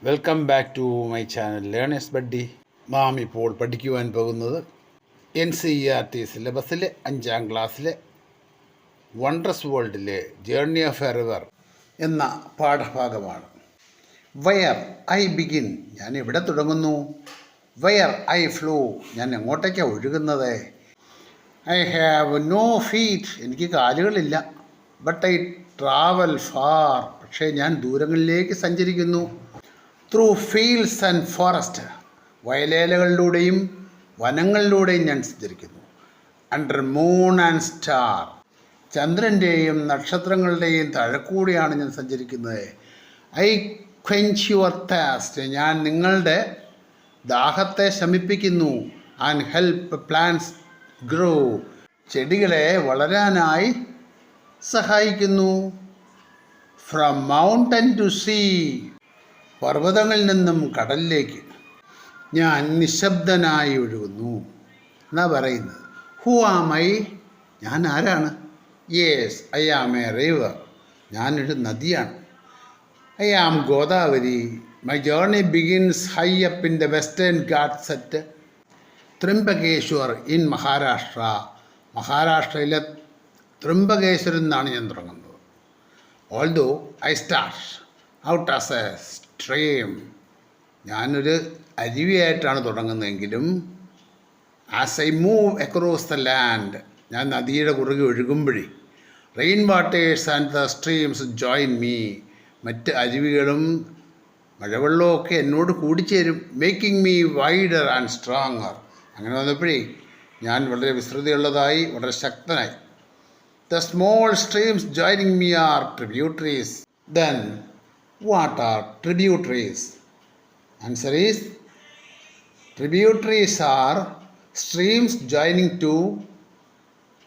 Welcome back to my channel learners buddy. നാം ഇപ്പോൾ പഠിക്കുവാൻ പോകുന്നത് NCERT സിലബസിലെ 5ാം ക്ലാസ്സിലെ വണ്ടർസ് വേൾഡിലെ ജേർണി ഓഫ് എ റിവർ എന്ന പാഠഭാഗമാണ്. വയർ ഐ ബിഗിൻ, ഞാൻ എവിടെ തുടങ്ങുന്നു? വയർ ഐ ഫ്ലോ, ഞാൻ എങ്ങോട്ടേക്കാണ് ഒഴുകുന്നത്? ഐ ഹാവ് നോ ഫീറ്റ്, എനിക്ക് കാലുകളില്ല. ബട്ട് ഐ ട്രാവൽ ഫാർ, പക്ഷേ ഞാൻ ദൂരങ്ങളിലേക്ക് സഞ്ചരിക്കുന്നു. ത്രൂ ഫീൽഡ്സ് ആൻഡ് ഫോറസ്റ്റ്, വയലേലകളിലൂടെയും വനങ്ങളിലൂടെയും ഞാൻ സഞ്ചരിക്കുന്നു. അണ്ടർ മൂൺ ആൻഡ് സ്റ്റാർ, ചന്ദ്രൻ്റെയും നക്ഷത്രങ്ങളുടെയും തഴക്കൂടെയാണ് ഞാൻ സഞ്ചരിക്കുന്നത്. ഐ ക്വെഞ്ച് യുവർ താസ്റ്റ്, ഞാൻ നിങ്ങളുടെ ദാഹത്തെ ശമിപ്പിക്കുന്നു. ആൻഡ് ഹെൽപ്പ് പ്ലാന്റ്സ് ഗ്രോ, ചെടികളെ വളരാനായി സഹായിക്കുന്നു. ഫ്രം മൗണ്ടൻ ടു സീ, പർവ്വതങ്ങളിൽ നിന്നും കടലിലേക്ക് ഞാൻ നിശബ്ദനായി ഒഴുകുന്നു എന്നാ പറയുന്നത്. ഹു ആം ഐ, ഞാൻ ആരാണ്? Yes, I am a river, ഞാനൊരു നദിയാണ്. I am Godavari, my journey begins high up in the western ghats at Trimbakeshwar in Maharashtra. മഹാരാഷ്ട്രയിലെ ത്രിംബകേശ്വരിൽ നിന്നാണ് ഞാൻ തുടങ്ങുന്നത്. Although I start out as a stream, ഞാനൊരു അരുവിയായിട്ടാണ് തുടങ്ങുന്നതെങ്കിലും as I move across the land, ഞാൻ നദിയുടെ കുറുകെ ഒഴുകുമ്പോഴേ rain waters and the streams join me, മറ്റ് അരുവികളും മഴവെള്ളവും ഒക്കെ എന്നോട് കൂടിച്ചേരും. Making me wider and stronger, അങ്ങനെ വന്നപ്പോഴേ ഞാൻ വളരെ വിസ്തൃതിയുള്ളതായി, വളരെ ശക്തനായി. The small streams joining me are tributaries. Then what are tributaries? Answer is, tributaries are streams joining to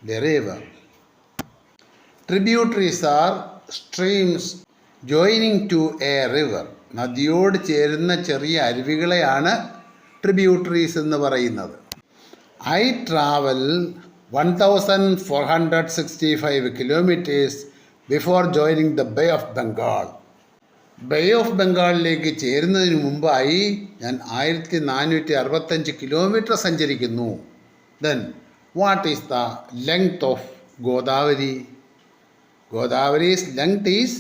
the river. Tributaries are streams joining to a river. നദിയോട് ചേരുന്ന ചെറിയ അരുവികളെയാണ് ട്രിബ്യൂട്ടറീസ് എന്ന് പറയുന്നത്. I travel 1465 kilometres before joining the bay of Bengal. Bay of ബംഗാളിലേക്ക് ചേരുന്നതിന് മുമ്പായി ഞാൻ 1465 കിലോമീറ്റർ സഞ്ചരിക്കുന്നു. Then what is the length of Godavari? Godavari's length is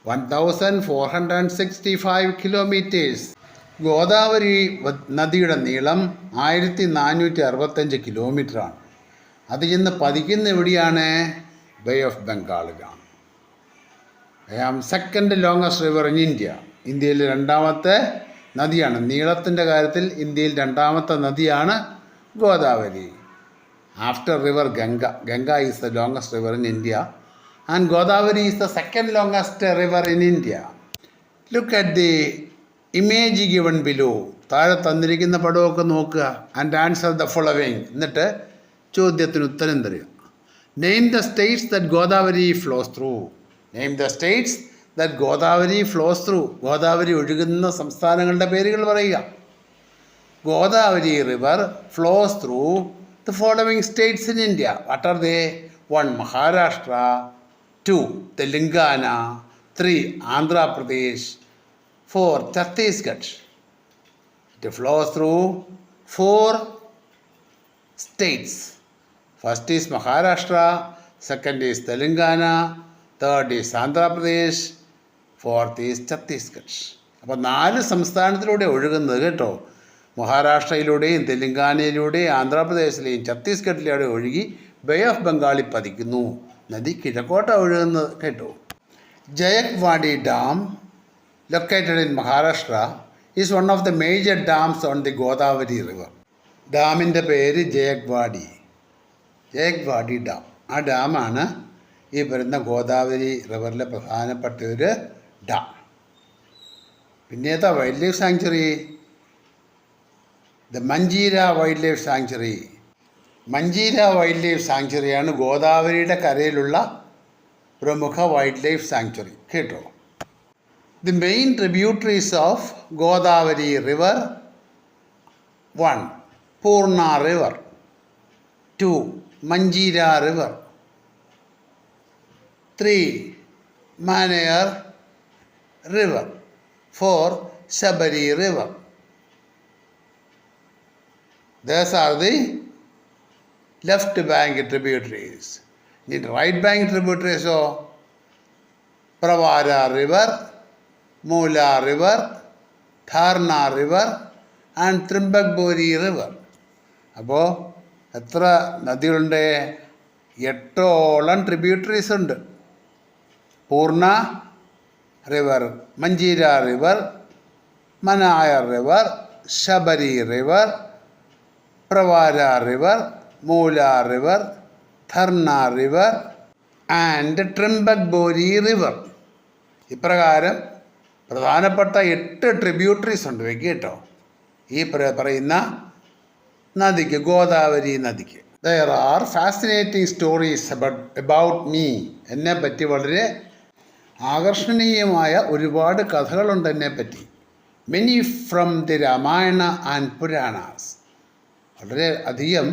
1465 kilometres. Godavari നദിയുടെ നീളം 1465 കിലോമീറ്ററാണ്. അത് ചെന്ന് പതിക്കുന്ന എവിടെയാണ്? ബേ ഓഫ് ബംഗാളിലാണ്. I am second longest river in India, ഇന്ത്യയിലെ രണ്ടാമത്തെ നദിയാണ്. നീളത്തിൻ്റെ കാര്യത്തിൽ ഇന്ത്യയിൽ രണ്ടാമത്തെ നദിയാണ് Godavari. After river Ganga, Ganga is the longest river in India and Godavari is the second longest river in India. Look at the image given below, താഴെ തന്നിരിക്കുന്ന പടമൊക്കെ നോക്കുക. ആൻഡ് ആൻസർ ദ ഫോളോവിങ്, എന്നിട്ട് ചോദ്യത്തിന് ഉത്തരം തരിക. Name the states that Godavari flows through. Name the states that Godavari flows through. Godavari ഒഴുകുന്ന സംസ്ഥാനങ്ങളുടെ പേരുകൾ പറയുക. Godavari river flows through the following states in India. What are they? 1 Maharashtra, 2 Telangana, 3 Andhra Pradesh, 4 Chhattisgarh. It flows through 4 states. First is Maharashtra, second is Telangana, third is Andhra Pradesh, fourth is Chhattisgarh. അപ്പോൾ 4 സംസ്ഥാനത്തിലൂടെ ഒഴുകുന്നത് കേട്ടോ. മഹാരാഷ്ട്രയിലൂടെയും തെലങ്കാനയിലൂടെയും ആന്ധ്രാപ്രദേശിലെയും ഛത്തീസ്ഗഡിലൂടെ ഒഴുകി bay of ബംഗാളിൽ പതിക്കുന്നു. നദി കിഴക്കോട്ടാണ് ഒഴുകുന്നത് കേട്ടോ. Jayakwadi dam, located in Maharashtra, is one of the major dams on the Godavari river. ഡാമിൻ്റെ പേര് ജയക്വാഡി ഡാം. ആ ഡാമാണ് ഈ വരുന്ന ഗോദാവരി റിവറിലെ പ്രധാനപ്പെട്ട ഒരു ഡാം. പിന്നെ ഏതാ wildlife sanctuary? The Manjira wildlife sanctuary. Manjira wildlife സാങ്ച്വറിയാണ് ഗോദാവരിയുടെ കരയിലുള്ള പ്രമുഖ വൈൽഡ് ലൈഫ് സാങ്ച്വറി കേട്ടോ. The main tributaries of Godavari river: 1 Purna river, 2 Manjira river, 3 Manair River, 4 Shabari River. These are the left bank tributaries. The right bank tributaries are Pravara River, Mula River, Tharna River and Trimbakbori River. അപ്പോൾ എത്ര നദികളുണ്ട്? 8ഓളം tributaries ഉണ്ട്. Purna river, Manjira river, Manair river, Sabari river, Pravara river, Mula river, Dharna river and Trimbakbori river. ഇപ്രകാരം പ്രധാനപ്പെട്ട 8 tributaries ഉണ്ട്. കേട്ടോ ഈ പറയുന്ന നദിക്ക്, ഗോദാവരി നദിക്ക്. There are fascinating stories about me. എന്നെ പറ്റി വളരെ ആകർഷണീയമായ ഒരുപാട് കഥകളുണ്ട് എന്നെപ്പറ്റി. Many from the Ramayana and Puranas. വളരെ അധികം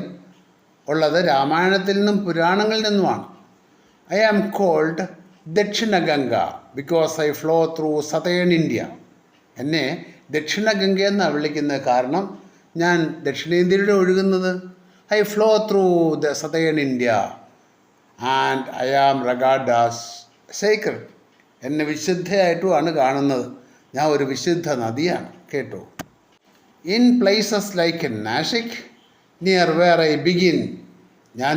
ഉള്ളത് രാമായണത്തിൽ നിന്നും പുരാണങ്ങളിൽ നിന്നുമാണ്. I am called ദക്ഷിണ Ganga because I flow through southern India. എന്നെ ദക്ഷിണ ഗംഗ എന്നാണ് വിളിക്കുന്നത്. കാരണം ഞാൻ ദക്ഷിണേന്ത്യയിലൂടെ ഒഴുകുന്നത്. I flow through the southern India and I am regarded as sacred. എന്നെ വിശുദ്ധയായിട്ടുമാണ് കാണുന്നത്. ഞാൻ ഒരു വിശുദ്ധ നദിയാണ്. കേട്ടോ. In places like Nashik, near where I begin, ഞാൻ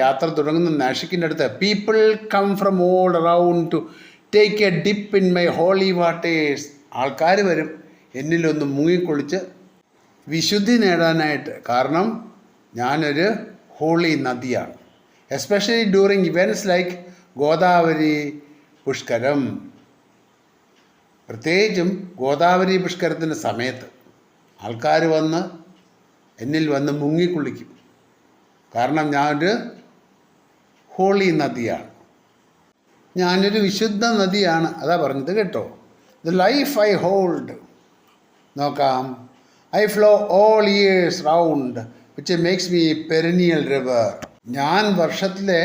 യാത്ര തുടങ്ങുന്ന നാഷിക്കിൻ്റെ അടുത്ത്, people come from all around to take a dip in my holy waters. ആൾക്കാർ വരും എന്നിലൊന്ന് മുങ്ങിക്കുളിച്ച് വിശുദ്ധി നേടാനായിട്ട്. കാരണം ഞാനൊരു ഹോളി നദിയാണ്. Especially during events like Godavari Pushkaram. പ്രത്യേകിച്ചും ഗോദാവരി പുഷ്കരത്തിൻ്റെ സമയത്ത് ആൾക്കാർ വന്ന് എന്നിൽ വന്ന് മുങ്ങിക്കുളിക്കും. കാരണം ഞാനൊരു ഹോളി നദിയാണ്, ഞാനൊരു വിശുദ്ധ നദിയാണ്. അതാ പറഞ്ഞത്. കേട്ടോ. The life I hold. നോക്കാം. I flow all years round which makes me perennial river. ഞാൻ വർഷത്തിലെ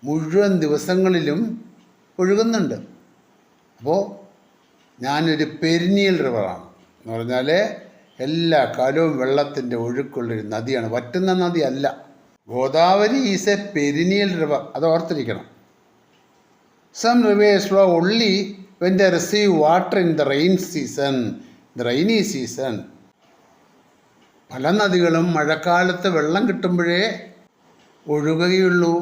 മുഴുവൻ ദിവസങ്ങളിലും ഒഴുകുന്നുണ്ട്. അപ്പോൾ ഞാനൊരു പെരിനിയൽ റിവറാണ്. എന്ന് പറഞ്ഞാൽ എല്ലാ കാലവും വെള്ളത്തിൻ്റെ ഒഴുക്കുള്ളൊരു നദിയാണ്, വറ്റുന്ന നദി അല്ല. Godavari is a perennial river, അത് ഓർത്തിരിക്കണം. Some rivers flow only when the receive water in the rainy season. പല നദികളും മഴക്കാലത്ത് വെള്ളം കിട്ടുമ്പോഴേ ഒഴുകുകയുള്ളൂ.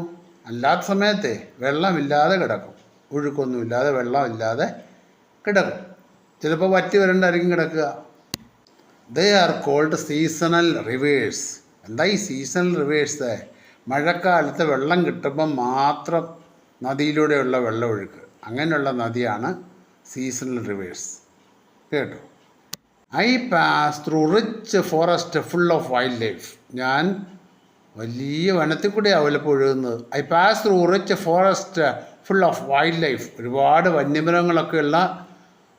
അല്ലാത്ത സമയത്തെ വെള്ളമില്ലാതെ കിടക്കും. ഒഴുക്കൊന്നുമില്ലാതെ വെള്ളമില്ലാതെ കിടക്കും. ചിലപ്പോൾ വറ്റി വരണ്ടായിരിക്കും കിടക്കുക. They are called seasonal rivers. എന്താ ഈ സീസണൽ റിവേഴ്സ്? മഴക്കാലത്ത് വെള്ളം കിട്ടുമ്പം മാത്രം നദിയിലൂടെയുള്ള വെള്ളമൊഴുക്ക്, അങ്ങനെയുള്ള നദിയാണ് സീസണൽ റിവേഴ്സ്. കേട്ടോ. I pass through rich forest full of wildlife. ഞാൻ വലിയ വനത്തിൽ കൂടെയാണ് ചിലപ്പോൾ ഒഴുകുന്നത്. I pass through rich forest full of wildlife. ഒരുപാട് വന്യമൃഗങ്ങളൊക്കെയുള്ള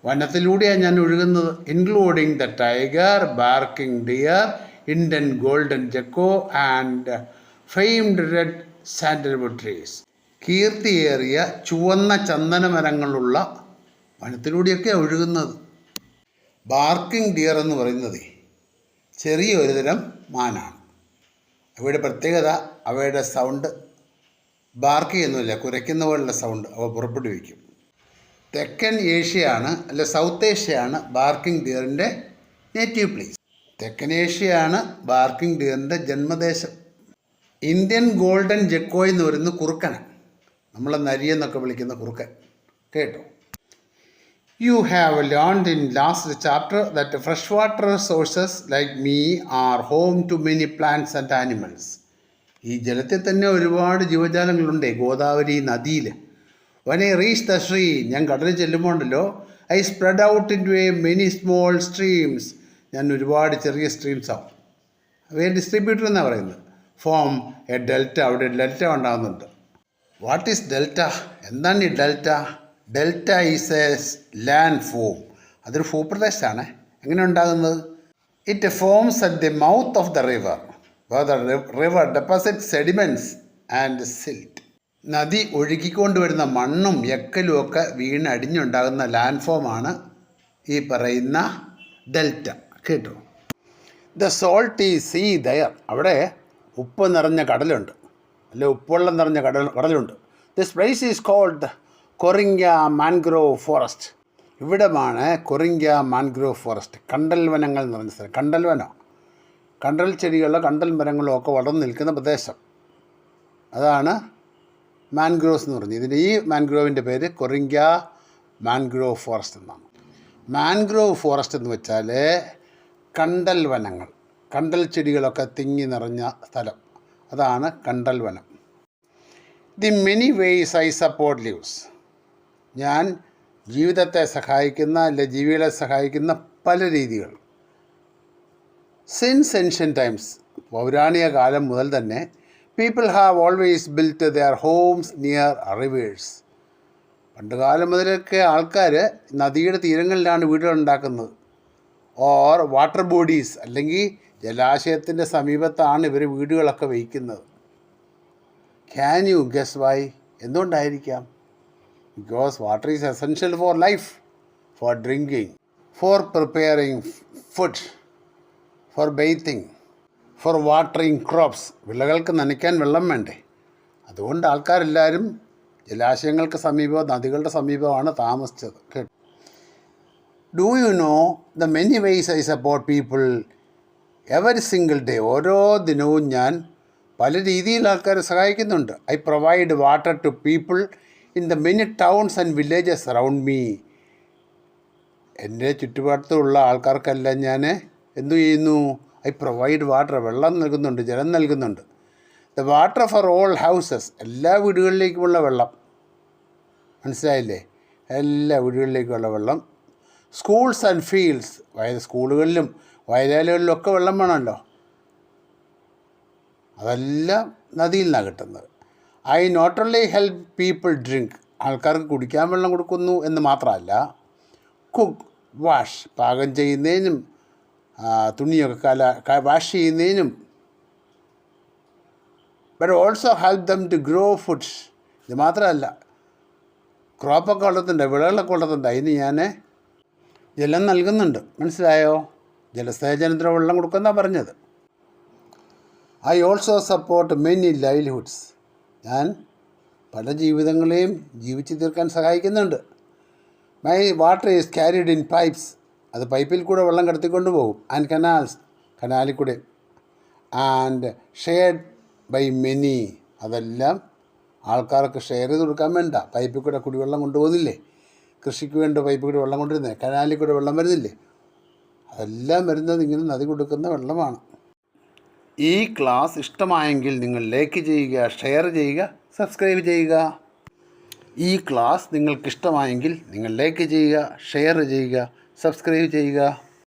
വനത്തിലൂടെയാണ് ഞാൻ ഒഴുകുന്നത്. Including the tiger, barking deer, Indian golden jackal and famed red sandalwood trees. കീർത്തിയേറിയ ചുവന്ന ചന്ദനമരങ്ങളുള്ള വനത്തിലൂടെയൊക്കെയാണ് ഒഴുകുന്നത്. ബാർക്കിംഗ് ഡിയർ എന്ന് പറയുന്നത് ചെറിയൊരു തരം മാനാണ്. അവയുടെ പ്രത്യേകത, അവയുടെ സൗണ്ട് ബാർക്ക് ചെയ്യുന്നില്ല, കുരയ്ക്കുന്ന പോലുള്ള സൗണ്ട് അവ പുറപ്പെടുവിക്കും. തെക്കൻ ഏഷ്യയാണ്, അല്ല സൗത്ത് ഏഷ്യയാണ് ബാർക്കിംഗ് ഡിയറിൻ്റെ നേറ്റീവ് പ്ലേസ്. തെക്കൻ ഏഷ്യയാണ് ബാർക്കിംഗ് ഡിയറിൻ്റെ ജന്മദേശം. ഇന്ത്യൻ ഗോൾഡൻ ജക്കോ എന്ന് പറയുന്ന കുറുക്കനാണ്, നമ്മൾ നരിയെന്നൊക്കെ വിളിക്കുന്ന കുറുക്കൻ. കേട്ടോ. You have learned in last chapter that freshwater sources like me are home to many plants and animals. ഈ ജലത്തിൽ തന്നെ ഒരുപാട് ജീവജാലങ്ങളുണ്ട് ഗോദാവരി നദിയിൽ. When I reach the sea, ഞാൻ കടലിൽ ചെല്ലുമ്പോൾ ഉണ്ടല്ലോ, I spread out into a many small streams. ഞാൻ ഒരുപാട് ചെറിയ സ്ട്രീംസ് ആവും. അവയെ ഡിസ്ട്രിബ്യൂട്ടർ എന്നാണ് പറയുന്നത്. Form A delta. അവിടെ ഡെൽറ്റ ഉണ്ടാകുന്നുണ്ട്. What is delta? എന്താണ് ഈ delta? Delta is A land form. അതൊരു ഭൂപ്രദേശമാണ്. എങ്ങനെ ഉണ്ടാകുന്നത്? It forms at the mouth of the river river deposit sediments and silt. നദി ഒഴുകിക്കൊണ്ട് വരുന്ന മണ്ണും എക്കലും ഒക്കെ വീണ് അടിഞ്ഞുണ്ടാകുന്ന ലാൻഡ് ഫോമാണ് ഈ പറയുന്ന ഡെൽറ്റ. കേട്ടോ? ദ സോൾട്ട് ഈ സീ ദയർ. അവിടെ ഉപ്പ് നിറഞ്ഞ കടലുണ്ട്, അല്ലെ ഉപ്പുവെള്ളം നിറഞ്ഞ കടലുണ്ട്. This place is called Coringa mangrove forest. ഇവിടമാണ് കൊറിങ്ക മാൻഗ്രോവ് ഫോറസ്റ്റ്, കണ്ടൽ വനങ്ങൾ നിറഞ്ഞ സ്ഥലം. കണ്ടൽ വനം, കണ്ടൽ ചെടികളോ കണ്ടൽ മരങ്ങളോ ഒക്കെ വളർന്നു നിൽക്കുന്ന പ്രദേശം, അതാണ് മാൻഗ്രോവ്സ് എന്ന് പറഞ്ഞത്. ഇതിൻ്റെ ഈ മാൻഗ്രോവിൻ്റെ പേര് കൊറിങ്ക മാൻഗ്രോവ് ഫോറസ്റ്റ് എന്നാണ്. മാൻഗ്രോവ് ഫോറസ്റ്റ് എന്ന് വെച്ചാൽ കണ്ടൽ വനങ്ങൾ, കണ്ടൽ ചെടികളൊക്കെ തിങ്ങി നിറഞ്ഞ സ്ഥലം, അതാണ് കണ്ടൽ വനം. The many ways I support lives. ഞാൻ ജീവിതത്തെ സഹായിക്കുന്ന, അല്ലെ ജീവികളെ സഹായിക്കുന്ന പല രീതികൾ. സിൻസ് ഏൻഷ്യൻ്റ് ടൈംസ്, പൗരാണിക കാലം മുതൽ തന്നെ people have always built their homes near rivers. പണ്ടുകാലം മുതലൊക്കെ ആൾക്കാർ നദിയുടെ തീരങ്ങളിലാണ് വീടുകൾ ഉണ്ടാക്കുന്നത്. ഓർ വാട്ടർ ബോഡീസ്, അല്ലെങ്കിൽ ജലാശയത്തിൻ്റെ സമീപത്താണ് ഇവർ വീടുകളൊക്കെ വയ്ക്കുന്നത്. Can you guess why? എന്തുകൊണ്ടായിരിക്കാം? Because water is essential for life, for drinking, for preparing food, for bathing, for watering crops. വിളകൾക്ക് നനയ്ക്കാൻ വെള്ളം വേണ്ടേ? അതുകൊണ്ട് ആൾക്കാരെല്ലാവരും ജലാശയങ്ങൾക്ക് സമീപം, നദികളുടെ സമീപമാണ് താമസിച്ചത്. കേട്ടോ? Do you know the many ways I support people every single day? ഓരോ ദിനവും ഞാൻ പല രീതിയിൽ ആൾക്കാരെ സഹായിക്കുന്നുണ്ട്. I provide water to people in the many towns and villages around me. എൻ്റെ ചുറ്റുപാടത്തുള്ള ആൾക്കാർക്കെല്ലാം ഞാൻ എന്തു ചെയ്യുന്നു? ഐ പ്രൊവൈഡ് വാട്ടർ, വെള്ളം നൽകുന്നുണ്ട്, ജലം നൽകുന്നുണ്ട്. The water for all houses, എല്ലാ വീടുകളിലേക്കുമുള്ള വെള്ളം. മനസ്സിലായില്ലേ? എല്ലാ വീടുകളിലേക്കുമുള്ള വെള്ളം. സ്കൂൾസ് ആൻഡ് ഫീൽഡ്സ്, സ്കൂളുകളിലും വയലേലകളിലും ഒക്കെ വെള്ളം വേണമല്ലോ, അതെല്ലാം നദിയിൽ നിന്നാണ് കിട്ടുന്നത്. I not only help people drink, ആൾക്കാർക്ക് കുടിക്കാൻ വെള്ളം കൊടുക്കുന്നു എന്ന് മാത്രമല്ല, കുക്ക്, വാഷ്, പാകം ചെയ്യുന്നതിനും തുണിയൊക്കെ വാഷ് ചെയ്യുന്നതിനും, but also help them to grow foods. ഇത് മാത്രമല്ല, ക്രോപ്പൊക്കെ വളർത്തുന്നുണ്ട്, വിളകളൊക്കെ വളർത്തുന്നുണ്ട്, അതിന് ഞാൻ ജലം നൽകുന്നുണ്ട്. മനസ്സിലായോ? ജലസേചനത്തിന് വെള്ളം കൊടുക്കുമെന്നാണ് പറഞ്ഞത്. I also support many livelihoods, ഞാൻ പല ജീവിതങ്ങളെയും ജീവിച്ചു തീർക്കാൻ സഹായിക്കുന്നുണ്ട്. My water is carried in pipes, അത് പൈപ്പിൽ കൂടെ വെള്ളം കടത്തിക്കൊണ്ട് പോകും. ആൻഡ് കനാൽസ്, കനാലിൽ കൂടെ. ആൻഡ് ഷെയർഡ് ബൈ മെനി, അതെല്ലാം ആൾക്കാർക്ക് ഷെയർ ചെയ്ത് കൊടുക്കാൻ വേണ്ട. പൈപ്പിൽ കൂടെ കുടിവെള്ളം കൊണ്ടുപോകുന്നില്ലേ? കൃഷിക്ക് വേണ്ട പൈപ്പിൽ കൂടെ വെള്ളം കൊണ്ടുവരുന്നേ, കനാലിൽ കൂടെ വെള്ളം വരുന്നില്ലേ? അതെല്ലാം വരുന്നത് ഇങ്ങനെ നദി കൊടുക്കുന്ന വെള്ളമാണ്. ഈ ക്ലാസ് ഇഷ്ടമായെങ്കിൽ നിങ്ങൾ ലൈക്ക് ചെയ്യുക, ഷെയർ ചെയ്യുക, സബ്സ്ക്രൈബ് ചെയ്യുക. ഈ ക്ലാസ് നിങ്ങൾക്കിഷ്ടമായെങ്കിൽ നിങ്ങൾ ലൈക്ക് ചെയ്യുക, ഷെയർ ചെയ്യുക, സബ്സ്ക്രൈബ് ചെയ്യുക.